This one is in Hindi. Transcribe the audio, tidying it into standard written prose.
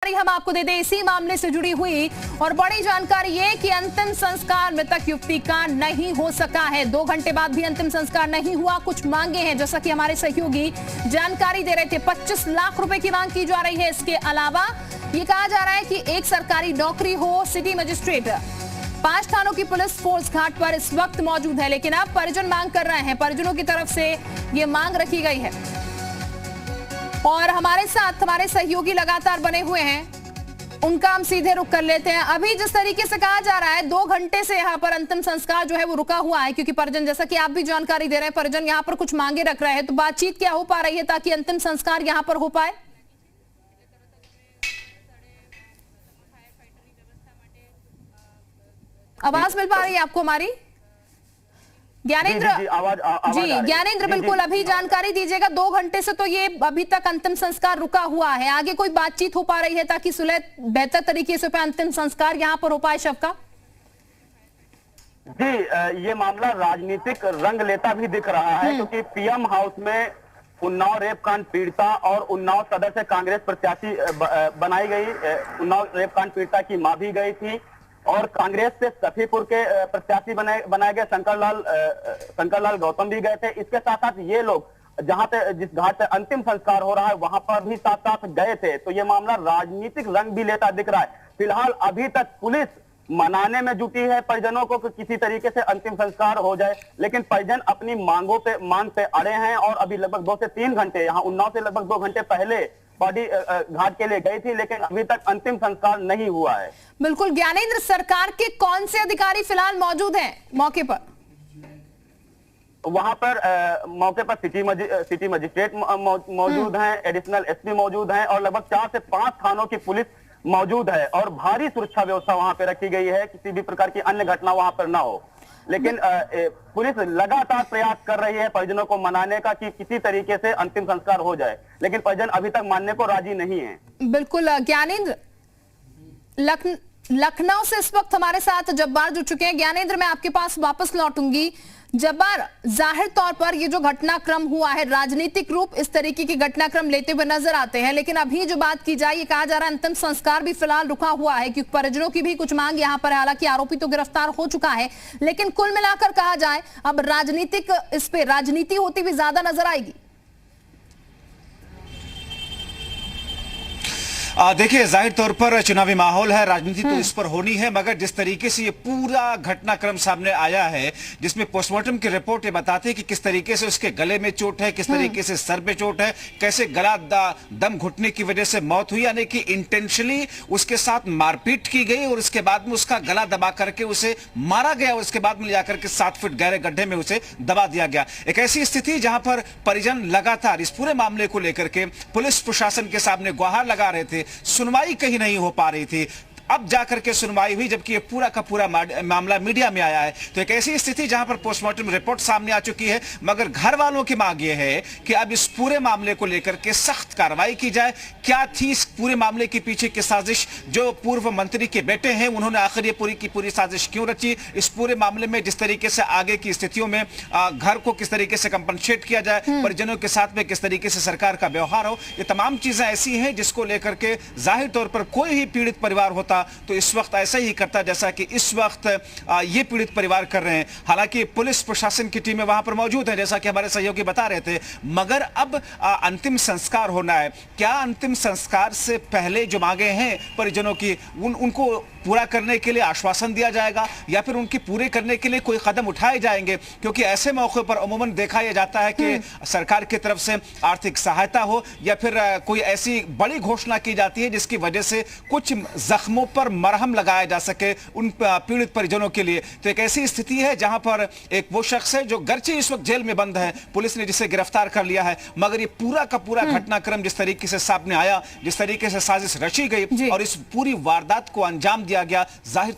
हम आपको दे दें इसी मामले से जुड़ी हुई और बड़ी जानकारी ये कि अंतिम संस्कार मृतक युवती का नहीं हो सका है। 2 घंटे बाद भी अंतिम संस्कार नहीं हुआ। कुछ मांगे हैं, जैसा कि हमारे सहयोगी जानकारी दे रहे थे। 25 लाख रुपए की मांग की जा रही है। इसके अलावा ये कहा जा रहा है कि एक सरकारी नौकरी हो। सिटी मजिस्ट्रेट 5 थानों की पुलिस फोर्स घाट पर इस वक्त मौजूद है, लेकिन अब परिजन मांग कर रहे हैं। परिजनों की तरफ से ये मांग रखी गई है और हमारे साथ हमारे सहयोगी लगातार बने हुए हैं, उनका हम सीधे रुख कर लेते हैं। अभी जिस तरीके से कहा जा रहा है 2 घंटे से यहाँ पर अंतिम संस्कार जो है वो रुका हुआ है, क्योंकि परिजन, जैसा कि आप भी जानकारी दे रहे हैं, परिजन यहाँ पर कुछ मांगे रख रहे हैं। तो बातचीत क्या हो पा रही है ताकि अंतिम संस्कार यहाँ पर हो पाए? आवाज मिल पा रही है आपको हमारी? ज्ञानेंद्र जी, ज्ञानेंद्र बिल्कुल अभी जानकारी दीजिएगा। 2 घंटे से तो ये अभी तक अंतिम संस्कार रुका हुआ है, आगे कोई बातचीत हो पा रही है ताकि सुलह बेहतर तरीके से अंतिम संस्कार यहाँ पर हो पाए शव का? जी, ये मामला राजनीतिक रंग लेता भी दिख रहा है, क्योंकि पीएम हाउस में उन्नाव रेप कांड पीड़िता और उन्नाव सदर से कांग्रेस प्रत्याशी बनाई गई। उन्नाव रेप कांड पीड़िता की मां भी गई थी और कांग्रेस से सफीपुर के प्रत्याशी बनाए गए शंकर लाल गौतम भी गए थे। इसके साथ साथ ये लोग जहां पे जिस घाट पे अंतिम संस्कार हो रहा है वहां पर भी साथ साथ गए थे। तो ये मामला राजनीतिक रंग भी लेता दिख रहा है। फिलहाल अभी तक पुलिस मनाने में जुटी है परिजनों को कि किसी तरीके से अंतिम संस्कार हो जाए, लेकिन परिजन अपनी मांग पे अड़े हैं और अभी लगभग 2 से 3 घंटे, यहाँ उन्नाव से लगभग 2 घंटे पहले बॉडी घाट के लिए गई थी, लेकिन अभी तक अंतिम संस्कार नहीं हुआ है। बिल्कुल ज्ञानेंद्र, सरकार के कौन से अधिकारी फिलहाल मौजूद हैं मौके पर? वहां पर मौके पर सिटी मजिस्ट्रेट मौजूद हैं, एडिशनल एसपी मौजूद हैं और लगभग 4 से 5 थानों की पुलिस मौजूद है और भारी सुरक्षा व्यवस्था वहां पे रखी गई है, किसी भी प्रकार की अन्य घटना वहां पर ना हो। लेकिन पुलिस लगातार प्रयास कर रही है परिजनों को मनाने का कि किसी तरीके से अंतिम संस्कार हो जाए, लेकिन परिजन अभी तक मानने को राजी नहीं है। बिल्कुल ज्ञानेंद्र, लखनऊ से इस वक्त हमारे साथ जब्बार जुड़ चुके हैं। ज्ञानेंद्र, मैं आपके पास वापस लौटूंगी। जब्बार, जाहिर तौर पर ये जो घटनाक्रम हुआ है, राजनीतिक रूप इस तरीके के घटनाक्रम लेते हुए नजर आते हैं, लेकिन अभी जो बात की जाए, ये कहा जा रहा है अंतिम संस्कार भी फिलहाल रुका हुआ है क्योंकि परिजनों की भी कुछ मांग यहाँ पर है। हालांकि आरोपी तो गिरफ्तार हो चुका है, लेकिन कुल मिलाकर कहा जाए अब राजनीतिक इस पे राजनीति होती हुई ज्यादा नजर आएगी। देखिए, जाहिर तौर पर चुनावी माहौल है, राजनीति तो इस पर होनी है, मगर जिस तरीके से ये पूरा घटनाक्रम सामने आया है, जिसमें पोस्टमार्टम की रिपोर्ट ये बताती है कि किस तरीके से उसके गले में चोट है, किस तरीके से सर पे चोट है, कैसे गला दम घुटने की वजह से मौत हुई, यानी कि इंटेंशनली उसके साथ मारपीट की गई और उसके बाद में उसका गला दबा करके उसे मारा गया। उसके बाद में जाकर के 7 फीट गहरे गड्ढे में उसे दबा दिया गया। एक ऐसी स्थिति जहां पर परिजन लगातार इस पूरे मामले को लेकर के पुलिस प्रशासन के सामने गुहार लगा रहे थे। सुनवाई कहीं नहीं हो पा रही थी, अब जाकर के सुनवाई हुई, जबकि ये पूरा का पूरा मामला मीडिया में आया है। तो एक ऐसी स्थिति जहां पर पोस्टमार्टम रिपोर्ट सामने आ चुकी है, मगर घर वालों की मांग ये है कि अब इस पूरे मामले को लेकर के सख्त कार्रवाई की जाए। क्या थी इस पूरे मामले के पीछे की साजिश? जो पूर्व मंत्री के बेटे हैं, उन्होंने आखिर ये पूरी की पूरी साजिश क्यों रची? इस पूरे मामले में जिस तरीके से आगे की स्थितियों में घर को किस तरीके से कंपनसेट किया जाए, परिजनों के साथ में किस तरीके से सरकार का व्यवहार हो, ये तमाम चीजें ऐसी हैं जिसको लेकर के जाहिर तौर पर कोई ही पीड़ित परिवार होता तो इस वक्त ऐसा ही करता जैसा कि इस वक्त ये पीड़ित परिवार कर रहे हैं। हालांकि पुलिस प्रशासन की टीमें वहां पर मौजूद हैं, जैसा कि हमारे सहयोगी बता रहे थे, मगर अब अंतिम संस्कार होना है। क्या अंतिम संस्कार से पहले जो मांगे हैं परिजनों की, उनको पूरा करने के लिए आश्वासन दिया जाएगा या फिर उनकी पूरे करने के लिए कोई कदम उठाए जाएंगे? क्योंकि ऐसे मौके पर अमूमन देखा यह जाता है कि सरकार की तरफ से आर्थिक सहायता हो या फिर कोई ऐसी बड़ी घोषणा की जाती है जिसकी वजह से कुछ जख्मों पर मरहम लगाया जा सके उन पीड़ित परिजनों के लिए। तो एक ऐसी स्थिति है जहां पर एक वो शख्स है जो गर्चे इस वक्त जेल में बंद है, पुलिस ने जिसे गिरफ्तार कर लिया है, मगर ये पूरा का पूरा घटनाक्रम जिस तरीके से सामने आया, जिस तरीके से साजिश रची गई और इस पूरी वारदात को अंजाम दिया गया, जाहिर